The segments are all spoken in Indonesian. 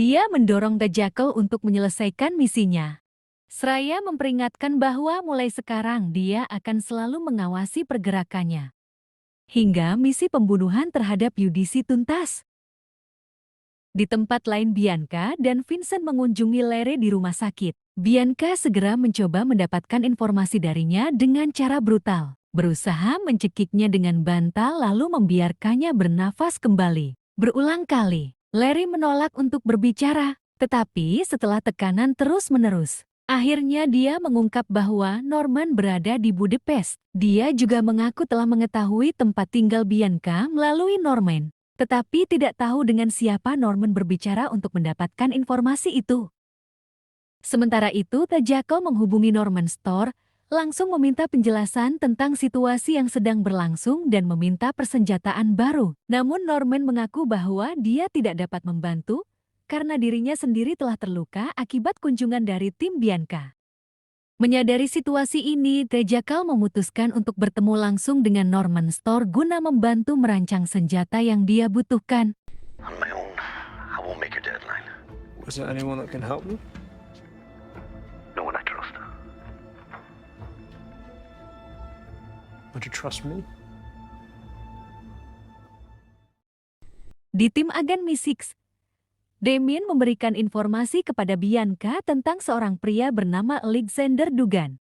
Dia mendorong The Jackal untuk menyelesaikan misinya. Seraya memperingatkan bahwa mulai sekarang dia akan selalu mengawasi pergerakannya. Hingga misi pembunuhan terhadap Yudisi tuntas. Di tempat lain Bianca dan Vincent mengunjungi Larry di rumah sakit. Bianca segera mencoba mendapatkan informasi darinya dengan cara brutal. Berusaha mencekiknya dengan bantal lalu membiarkannya bernafas kembali. Berulang kali, Larry menolak untuk berbicara. Tetapi setelah tekanan terus-menerus, akhirnya dia mengungkap bahwa Norman berada di Budapest. Dia juga mengaku telah mengetahui tempat tinggal Bianca melalui Norman. Tetapi tidak tahu dengan siapa Norman berbicara untuk mendapatkan informasi itu. Sementara itu, The Jackal menghubungi Norman Store, langsung meminta penjelasan tentang situasi yang sedang berlangsung dan meminta persenjataan baru. Namun Norman mengaku bahwa dia tidak dapat membantu karena dirinya sendiri telah terluka akibat kunjungan dari tim Bianca. Menyadari situasi ini, The Jackal memutuskan untuk bertemu langsung dengan Norman Store guna membantu merancang senjata yang dia butuhkan. On my own, I won't make your deadline. Was there anyone that can help me? No one I trust. Would you trust me? Di tim agen Mi-6, Damien memberikan informasi kepada Bianca tentang seorang pria bernama Alexander Dugan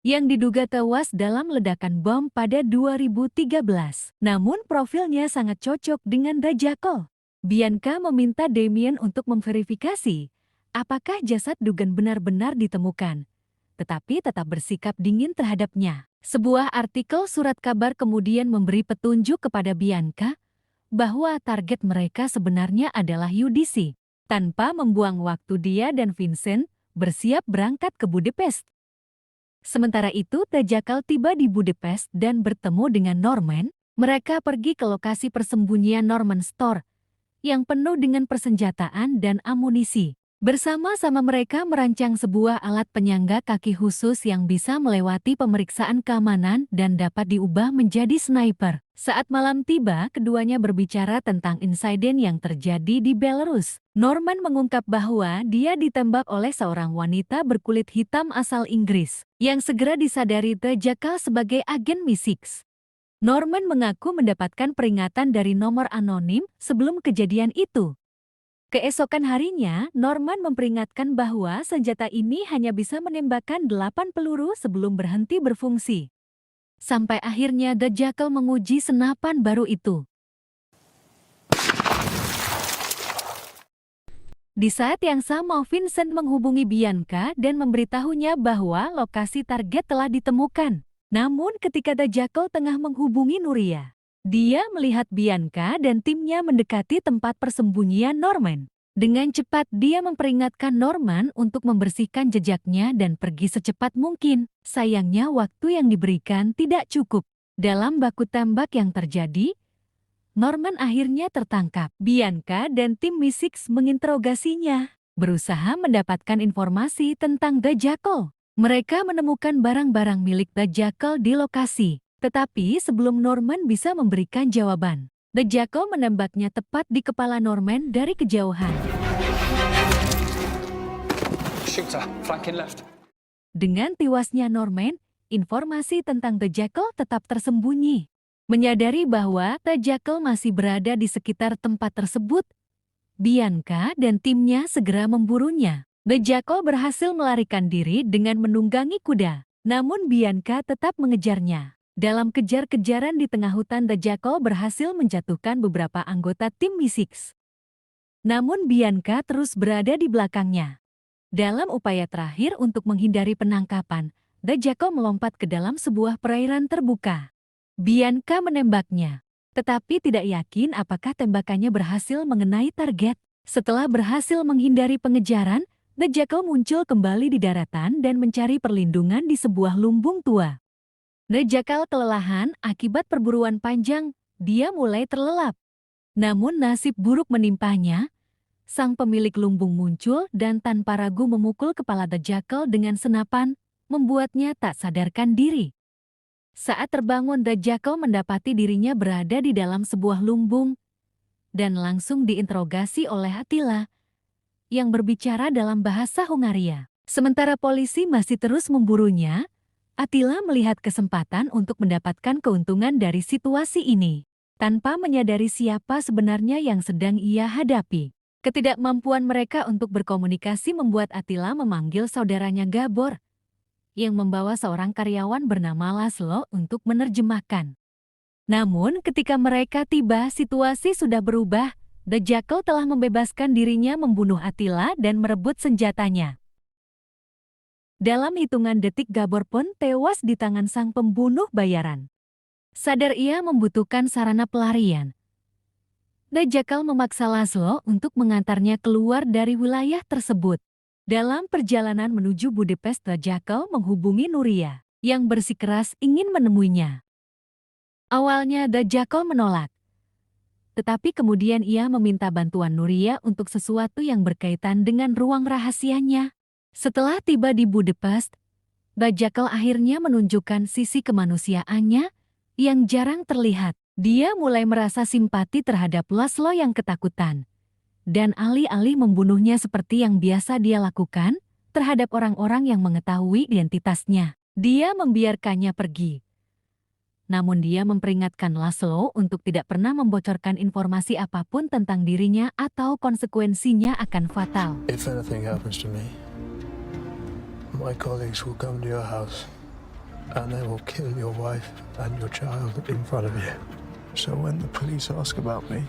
yang diduga tewas dalam ledakan bom pada 2013. Namun profilnya sangat cocok dengan The Jackal. Bianca meminta Damien untuk memverifikasi apakah jasad Dugan benar-benar ditemukan, tetapi tetap bersikap dingin terhadapnya. Sebuah artikel surat kabar kemudian memberi petunjuk kepada Bianca bahwa target mereka sebenarnya adalah Yudisi. Tanpa membuang waktu, dia dan Vincent bersiap berangkat ke Budapest. Sementara itu, The Jackal tiba di Budapest dan bertemu dengan Norman. Mereka pergi ke lokasi persembunyian Norman Store yang penuh dengan persenjataan dan amunisi. Bersama-sama mereka merancang sebuah alat penyangga kaki khusus yang bisa melewati pemeriksaan keamanan dan dapat diubah menjadi sniper. Saat malam tiba, keduanya berbicara tentang insiden yang terjadi di Belarus. Norman mengungkap bahwa dia ditembak oleh seorang wanita berkulit hitam asal Inggris, yang segera disadari The Jackal sebagai agen Mi-6. Norman mengaku mendapatkan peringatan dari nomor anonim sebelum kejadian itu. Keesokan harinya, Norman memperingatkan bahwa senjata ini hanya bisa menembakkan 8 peluru sebelum berhenti berfungsi. Sampai akhirnya The Jackal menguji senapan baru itu. Di saat yang sama, Vincent menghubungi Bianca dan memberitahunya bahwa lokasi target telah ditemukan. Namun ketika The Jackal tengah menghubungi Nuria, dia melihat Bianca dan timnya mendekati tempat persembunyian Norman. Dengan cepat dia memperingatkan Norman untuk membersihkan jejaknya dan pergi secepat mungkin. Sayangnya waktu yang diberikan tidak cukup. Dalam baku tembak yang terjadi, Norman akhirnya tertangkap. Bianca dan tim Mi-6 menginterogasinya, berusaha mendapatkan informasi tentang The Jackal. Mereka menemukan barang-barang milik The Jackal di lokasi. Tetapi sebelum Norman bisa memberikan jawaban, The Jackal menembaknya tepat di kepala Norman dari kejauhan. Shooter, flanking left. Dengan tiwasnya Norman, informasi tentang The Jackal tetap tersembunyi. Menyadari bahwa The Jackal masih berada di sekitar tempat tersebut, Bianca dan timnya segera memburunya. The Jackal berhasil melarikan diri dengan menunggangi kuda, namun Bianca tetap mengejarnya. Dalam kejar-kejaran di tengah hutan, The Jackal berhasil menjatuhkan beberapa anggota tim Mi-6. Namun Bianca terus berada di belakangnya. Dalam upaya terakhir untuk menghindari penangkapan, The Jackal melompat ke dalam sebuah perairan terbuka. Bianca menembaknya, tetapi tidak yakin apakah tembakannya berhasil mengenai target. Setelah berhasil menghindari pengejaran, The Jackal muncul kembali di daratan dan mencari perlindungan di sebuah lumbung tua. The Jackal kelelahan akibat perburuan panjang, dia mulai terlelap. Namun nasib buruk menimpanya. Sang pemilik lumbung muncul dan tanpa ragu memukul kepala The Jackal dengan senapan, membuatnya tak sadarkan diri. Saat terbangun, The Jackal mendapati dirinya berada di dalam sebuah lumbung dan langsung diinterogasi oleh Attila, yang berbicara dalam bahasa Hungaria. Sementara polisi masih terus memburunya, Attila melihat kesempatan untuk mendapatkan keuntungan dari situasi ini, tanpa menyadari siapa sebenarnya yang sedang ia hadapi. Ketidakmampuan mereka untuk berkomunikasi membuat Attila memanggil saudaranya Gabor, yang membawa seorang karyawan bernama Laszlo untuk menerjemahkan. Namun ketika mereka tiba, situasi sudah berubah. The Jackal telah membebaskan dirinya membunuh Attila dan merebut senjatanya. Dalam hitungan detik Gabor pun tewas di tangan sang pembunuh bayaran. Sadar ia membutuhkan sarana pelarian, The Jackal memaksa Laszlo untuk mengantarnya keluar dari wilayah tersebut. Dalam perjalanan menuju Budapest, The Jackal menghubungi Nuria, yang bersikeras ingin menemuinya. Awalnya The Jackal menolak, tetapi kemudian ia meminta bantuan Nuria untuk sesuatu yang berkaitan dengan ruang rahasianya. Setelah tiba di Budapest, The Jackal akhirnya menunjukkan sisi kemanusiaannya yang jarang terlihat. Dia mulai merasa simpati terhadap Laszlo yang ketakutan, dan alih-alih membunuhnya seperti yang biasa dia lakukan terhadap orang-orang yang mengetahui identitasnya, dia membiarkannya pergi. Namun dia memperingatkan Laszlo untuk tidak pernah membocorkan informasi apapun tentang dirinya atau konsekuensinya akan fatal. If anything happens to me, my colleagues will come to your house and they will kill your wife and your child in front of you. So when the police ask about me,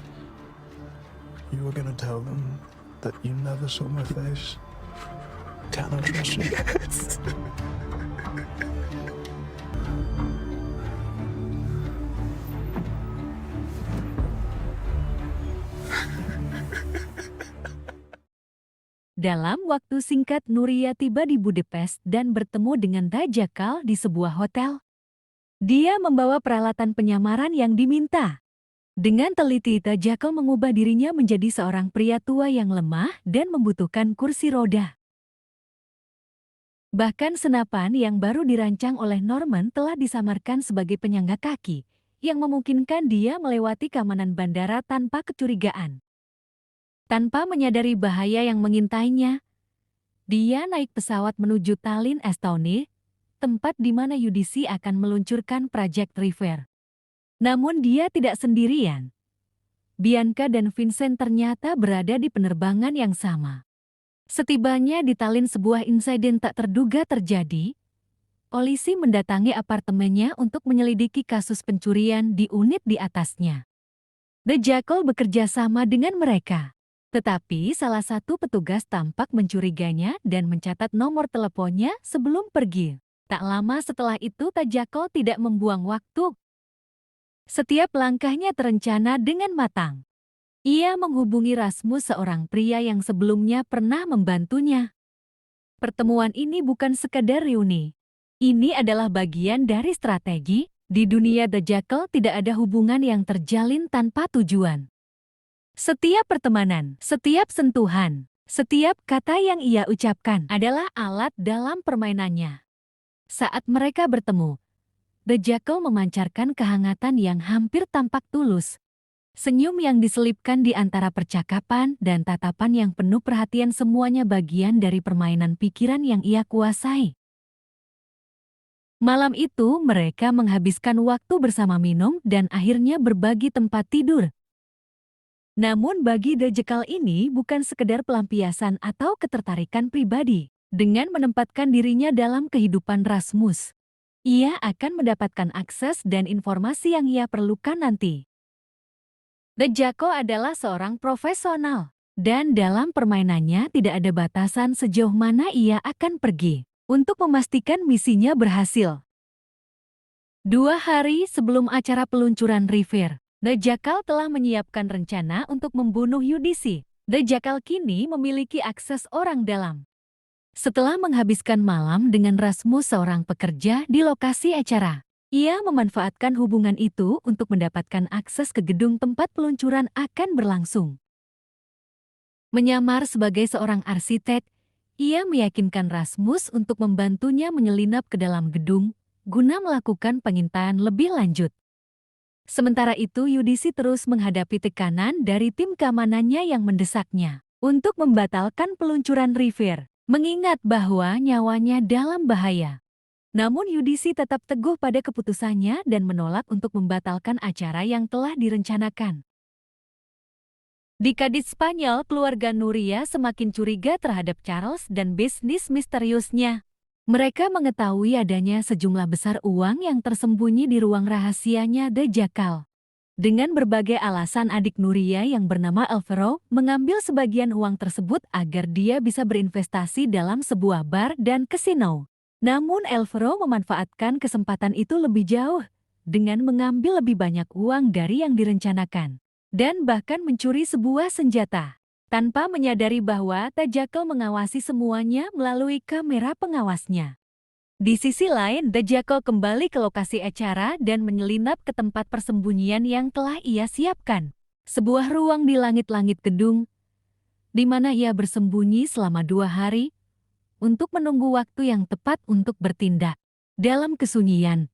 you are going to tell them that you never saw my face. Can I trust you? Dalam waktu singkat, Nuria tiba di Budapest dan bertemu dengan The Jackal di sebuah hotel. Dia membawa peralatan penyamaran yang diminta. Dengan teliti, The Jackal mengubah dirinya menjadi seorang pria tua yang lemah dan membutuhkan kursi roda. Bahkan senapan yang baru dirancang oleh Norman telah disamarkan sebagai penyangga kaki, yang memungkinkan dia melewati keamanan bandara tanpa kecurigaan. Tanpa menyadari bahaya yang mengintainya, dia naik pesawat menuju Tallinn, Estonia, tempat di mana UDC akan meluncurkan Project River. Namun dia tidak sendirian. Bianca dan Vincent ternyata berada di penerbangan yang sama. Setibanya di Tallinn, sebuah insiden tak terduga terjadi. Polisi mendatangi apartemennya untuk menyelidiki kasus pencurian di unit di atasnya. The Jackal bekerja sama dengan mereka. Tetapi salah satu petugas tampak mencurigainya dan mencatat nomor teleponnya sebelum pergi. Tak lama setelah itu, The Jackal tidak membuang waktu. Setiap langkahnya terencana dengan matang. Ia menghubungi Rasmus, seorang pria yang sebelumnya pernah membantunya. Pertemuan ini bukan sekadar reuni. Ini adalah bagian dari strategi. Di dunia The Jackal tidak ada hubungan yang terjalin tanpa tujuan. Setiap pertemanan, setiap sentuhan, setiap kata yang ia ucapkan adalah alat dalam permainannya. Saat mereka bertemu, The Jackal memancarkan kehangatan yang hampir tampak tulus. Senyum yang diselipkan di antara percakapan dan tatapan yang penuh perhatian, semuanya bagian dari permainan pikiran yang ia kuasai. Malam itu mereka menghabiskan waktu bersama minum dan akhirnya berbagi tempat tidur. Namun bagi The Jackal ini bukan sekedar pelampiasan atau ketertarikan pribadi. Dengan menempatkan dirinya dalam kehidupan Rasmus, ia akan mendapatkan akses dan informasi yang ia perlukan nanti. The Jackal adalah seorang profesional, dan dalam permainannya tidak ada batasan sejauh mana ia akan pergi untuk memastikan misinya berhasil. 2 hari sebelum acara peluncuran River, The Jackal telah menyiapkan rencana untuk membunuh UDC. The Jackal kini memiliki akses orang dalam. Setelah menghabiskan malam dengan Rasmus, seorang pekerja di lokasi acara, ia memanfaatkan hubungan itu untuk mendapatkan akses ke gedung tempat peluncuran akan berlangsung. Menyamar sebagai seorang arsitek, ia meyakinkan Rasmus untuk membantunya menyelinap ke dalam gedung guna melakukan pengintaian lebih lanjut. Sementara itu, UDC terus menghadapi tekanan dari tim keamanannya yang mendesaknya untuk membatalkan peluncuran River, mengingat bahwa nyawanya dalam bahaya. Namun Yudisi tetap teguh pada keputusannya dan menolak untuk membatalkan acara yang telah direncanakan. Di Cadiz, Spanyol, keluarga Nuria semakin curiga terhadap Charles dan bisnis misteriusnya. Mereka mengetahui adanya sejumlah besar uang yang tersembunyi di ruang rahasianya The Jackal. Dengan berbagai alasan, adik Nuria yang bernama Alvaro mengambil sebagian uang tersebut agar dia bisa berinvestasi dalam sebuah bar dan kasino. Namun Alvaro memanfaatkan kesempatan itu lebih jauh dengan mengambil lebih banyak uang dari yang direncanakan dan bahkan mencuri sebuah senjata tanpa menyadari bahwa The Jackal mengawasi semuanya melalui kamera pengawasnya. Di sisi lain, The Jackal kembali ke lokasi acara dan menyelinap ke tempat persembunyian yang telah ia siapkan. Sebuah ruang di langit-langit gedung, di mana ia bersembunyi selama 2 hari untuk menunggu waktu yang tepat untuk bertindak. Dalam kesunyian,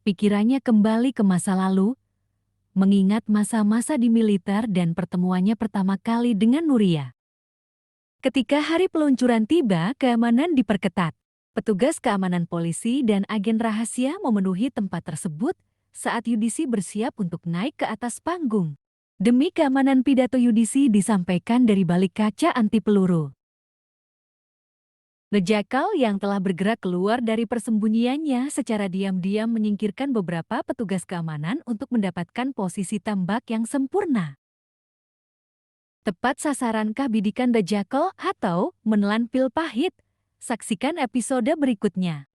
pikirannya kembali ke masa lalu, mengingat masa-masa di militer dan pertemuannya pertama kali dengan Nuria. Ketika hari peluncuran tiba, keamanan diperketat. Petugas keamanan polisi dan agen rahasia memenuhi tempat tersebut saat Yudisi bersiap untuk naik ke atas panggung. Demi keamanan, pidato Yudisi disampaikan dari balik kaca anti peluru. The Jackal yang telah bergerak keluar dari persembunyiannya secara diam-diam menyingkirkan beberapa petugas keamanan untuk mendapatkan posisi tembak yang sempurna. Tepat sasarankah bidikan The Jackal atau menelan pil pahit? Saksikan episode berikutnya.